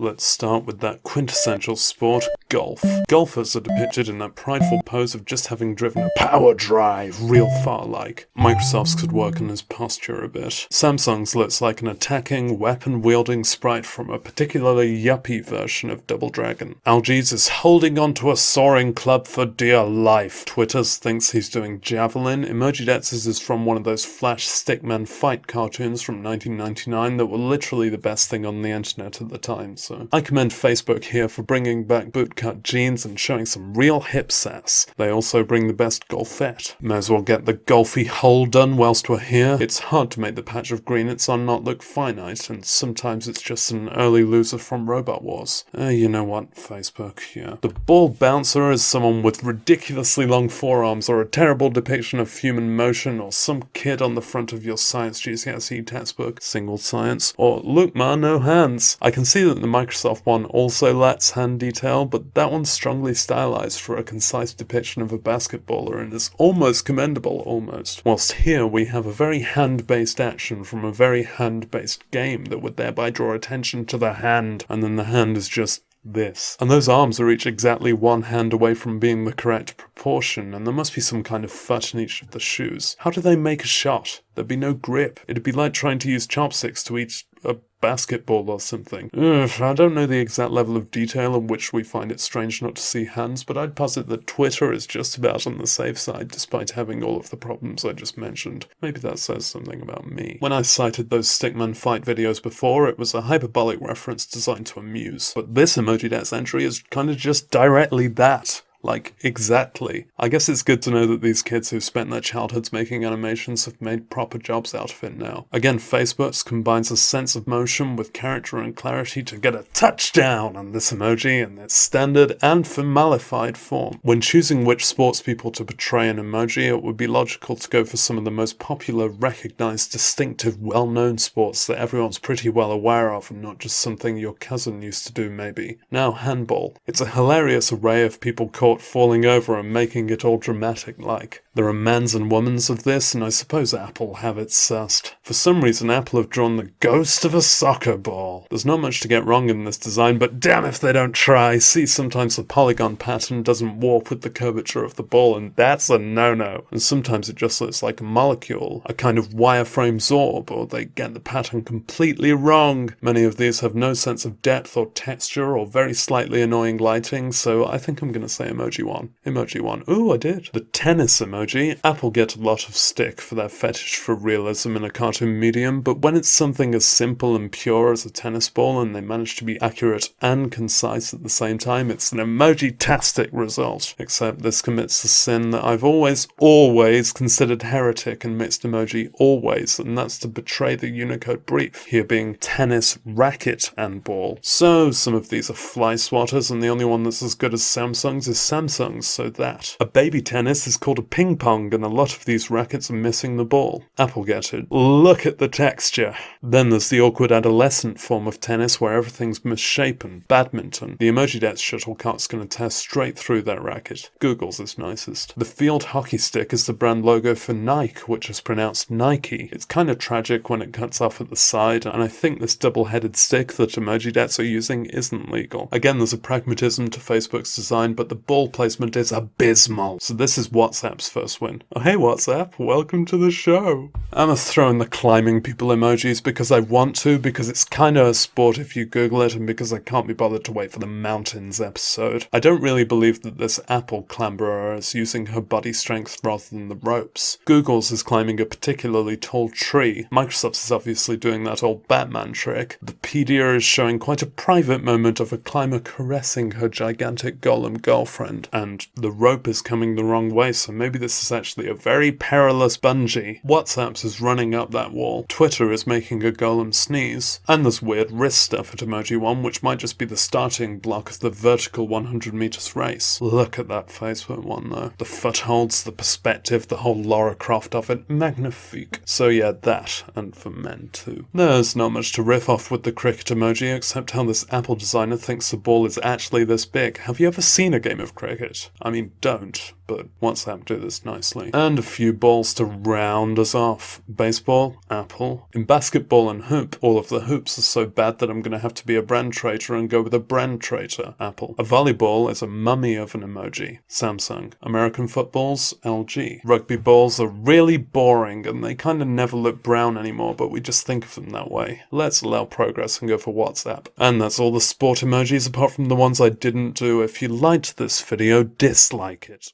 Let's start with that quintessential sport, golf. Golfers are depicted in that prideful pose of just having driven a power drive real far like. Microsoft's could work on his posture a bit. Samsung's looks like an attacking, weapon-wielding sprite from a particularly yuppie version of Double Dragon. LG's is holding onto a soaring club for dear life. Twitter's thinks he's doing javelin. Emoji is from one of those Flash Stickman fight cartoons from 1999 that were literally the best thing on the internet at the time. So I commend Facebook here for bringing back bootcut jeans and showing some real hip sass. They also bring the best golfette. May as well get the golfy hole done whilst we're here. It's hard to make the patch of green it's on not look finite, and sometimes it's just an early loser from Robot Wars. You know what, Facebook, yeah. The ball bouncer is someone with ridiculously long forearms, or a terrible depiction of human motion, or some kid on the front of your science GCSE textbook, single science, or look ma, no hands. I can see that the Microsoft one also lacks hand detail, but that one's strongly stylized for a concise depiction of a basketballer and is almost commendable, almost. Whilst here we have a very hand-based action from a very hand-based game that would thereby draw attention to the hand, and then the hand is just this. And those arms are each exactly one hand away from being the correct proportion, and there must be some kind of foot in each of the shoes. How do they make a shot? There'd be no grip. It'd be like trying to use chopsticks to eat a basketball or something. I don't know the exact level of detail in which we find it strange not to see hands, but I'd posit that Twitter is just about on the safe side despite having all of the problems I just mentioned. Maybe that says something about me. When I cited those Stickman fight videos before, it was a hyperbolic reference designed to amuse. But this Emoji entry is kind of just directly that. Like, exactly. I guess it's good to know that these kids who spent their childhoods making animations have made proper jobs out of it now. Again, Facebook combines a sense of motion with character and clarity to get a touchdown on this emoji in its standard and formalified form. When choosing which sports people to portray an emoji, it would be logical to go for some of the most popular, recognized, distinctive, well-known sports that everyone's pretty well aware of and not just something your cousin used to do, maybe. Now, handball. It's a hilarious array of people caught falling over and making it all dramatic-like. There are mans and womans of this, and I suppose Apple have it sussed. For some reason, Apple have drawn the ghost of a soccer ball. There's not much to get wrong in this design, but damn if they don't try. See, sometimes the polygon pattern doesn't warp with the curvature of the ball, and that's a no-no. And sometimes it just looks like a molecule, a kind of wireframe Zorb, or they get the pattern completely wrong. Many of these have no sense of depth or texture, or very slightly annoying lighting, so I think I'm gonna say Emoji 1. Emoji 1. Ooh, I did. The tennis emoji. Apple get a lot of stick for their fetish for realism in a cartoon medium, but when it's something as simple and pure as a tennis ball and they manage to be accurate and concise at the same time, it's an emoji-tastic result. Except this commits the sin that I've always considered heretic in mixed emoji, always, and that's to betray the Unicode brief, here being tennis, racket, and ball. So, some of these are fly swatters, and the only one that's as good as Samsung's is Samsung's, so that. A baby tennis is called a ping pong, and a lot of these rackets are missing the ball. Apple get it. Look at the texture. Then there's the awkward adolescent form of tennis where everything's misshapen. Badminton. The Emoji shuttlecock's gonna tear straight through that racket. Google's is nicest. The field hockey stick is the brand logo for Nike, which is pronounced Nike. It's kind of tragic when it cuts off at the side, and I think this double-headed stick that Emoji are using isn't legal. Again, there's a pragmatism to Facebook's design, but the ball placement is abysmal. So this is WhatsApp's first win. Oh hey WhatsApp, welcome to the show. I'm gonna throw in the climbing people emojis because I want to, because it's kinda a sport if you Google it, and because I can't be bothered to wait for the mountains episode. I don't really believe that this Apple clamberer is using her body strength rather than the ropes. Google's is climbing a particularly tall tree. Microsoft's is obviously doing that old Batman trick. The Pedia is showing quite a private moment of a climber caressing her gigantic golem girlfriend, and the rope is coming the wrong way, so maybe this is actually a very perilous bungee. WhatsApp's is running up that wall. Twitter is making a golem sneeze. And there's weird wrist stuff at Emoji 1, which might just be the starting block of the vertical 100 meters race. Look at that Facebook one though. The footholds, the perspective, the whole Lara Croft of it. Magnifique. So yeah, that, and for men too. There's not much to riff off with the cricket emoji, except how this Apple designer thinks the ball is actually this big. Have you ever seen a game of cricket? I mean, don't, but WhatsApp do this organized nicely. And a few balls to round us off. Baseball, apple. In basketball and hoop, all of the hoops are so bad that I'm going to have to be a brand traitor and go with a brand traitor, apple. A volleyball is a mummy of an emoji, Samsung. American footballs, LG. Rugby balls are really boring and they kind of never look brown anymore, but we just think of them that way. Let's allow progress and go for WhatsApp. And that's all the sport emojis apart from the ones I didn't do. If you liked this video, dislike it.